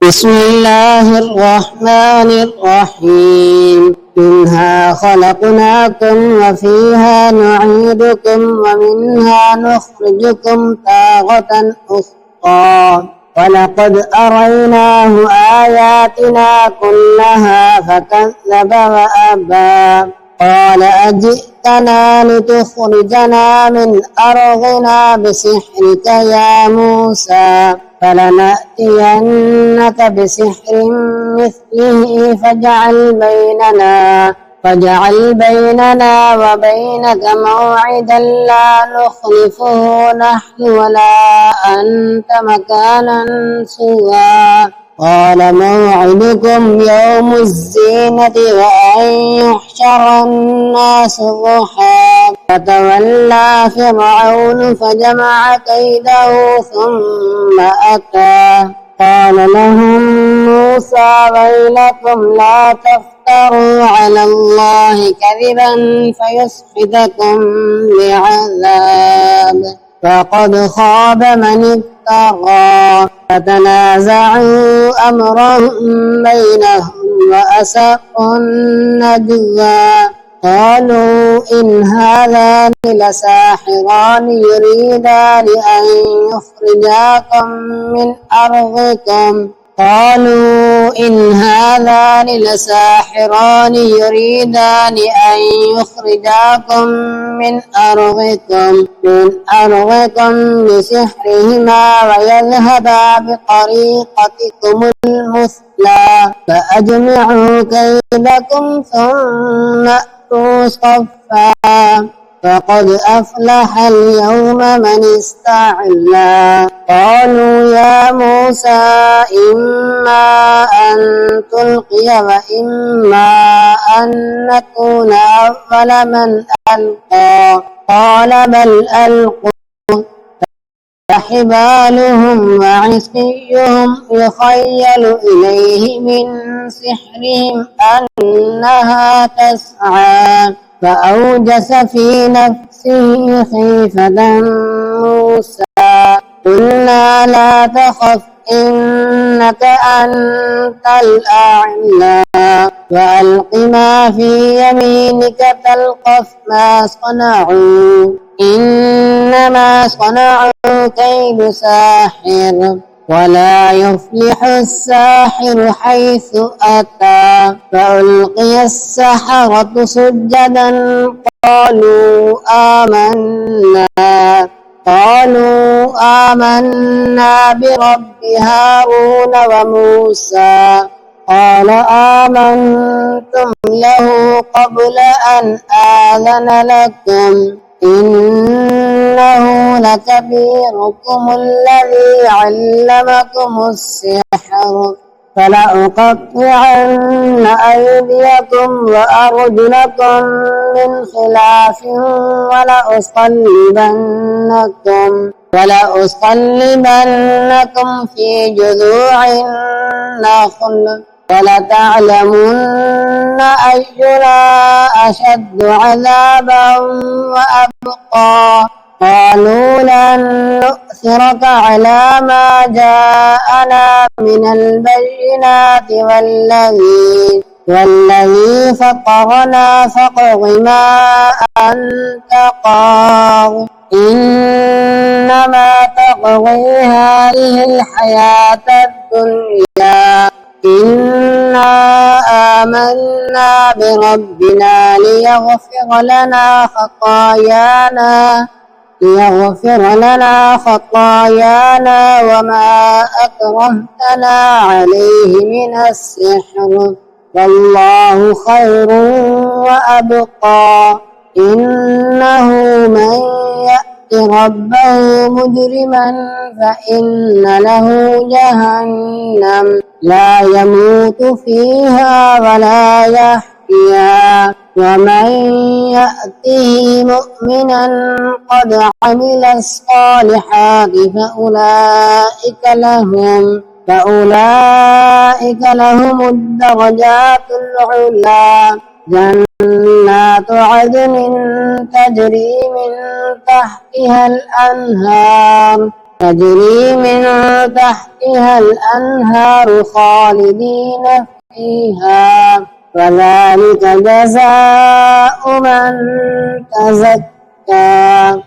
بسم الله الرحمن الرحيم منها خلقناكم وفيها نعيدكم ومنها نخرجكم تارة أخرى ولقد أريناه آياتنا كلها فكذب وأبى قال أجئتنا لتخرجنا من أرضنا بسحرك يا موسى فلنأتينك بسحر مثله فاجعل بيننا وبينك موعدا لا نخلفه نحن ولا أنت مكانا سوى قال موعدكم يوم الزينة وأن يحشر الناس ضحى فتولى فرعون فجمع كيده ثم أتى قال لهم موسى ويلكم لا تفتروا على الله كذبا فيسحتكم بعذاب فقد خاب من افترى فتنازعوا أمرهم بينهم وأسروا النجوى قالوا إن هذان لساحران يريدان أن يخرجاكم من أرضكم بسحرهما ويذهبا بطريقتكم المثلى فأجمعوا كيدكم ثم أتوا صفا فقد أفلح اليوم من استعلى قالوا يا موسى إما أن تلقي وإما أن نكون أول من ألقى قال بل ألقوا فحبالهم وعصيهم يخيل إليه من سحرهم أنها تسعى فأوجس في نفسه خيفة موسى قلنا لا تخف إنك أنت الأعلى وألق ما في يمينك تلقف ما صنعوا إنما صنعوا كيد ساحر ولا يفلح الساحر حيث أتى فألقي السحرة سجدا قالوا آمنا برب هارون وموسى قال آمنتم له قبل أن آذن لكم إنه لكبيركم الذي علمكم السحر فلأقطعن أيديكم وأرجلكم من خلاف ولأصلبنكم في جذوع النخل ولتعلمن أينا أشد عذابا وأبقى قالوا لن نؤثرك على ما جاءنا من البينات والذي فطرنا فاقض ما أنت قاض إنما تقضي هذه الحياة الدنيا إنا آمنا بربنا ليغفر لنا خطايانا وما أكرهتنا عليه من السحر والله خير وأبقى إنه من يأت ربه مجرما فإن له جهنم لا يموت فيها ولا يحيا ومن يأته مؤمنا قد عمل الصالحات فأولئك لهم الدرجات العلى جنات عدن تجري من تحتها الأنهار تجري من تحتها الأنهار خالدين فيها وذلك جزاء من تزكى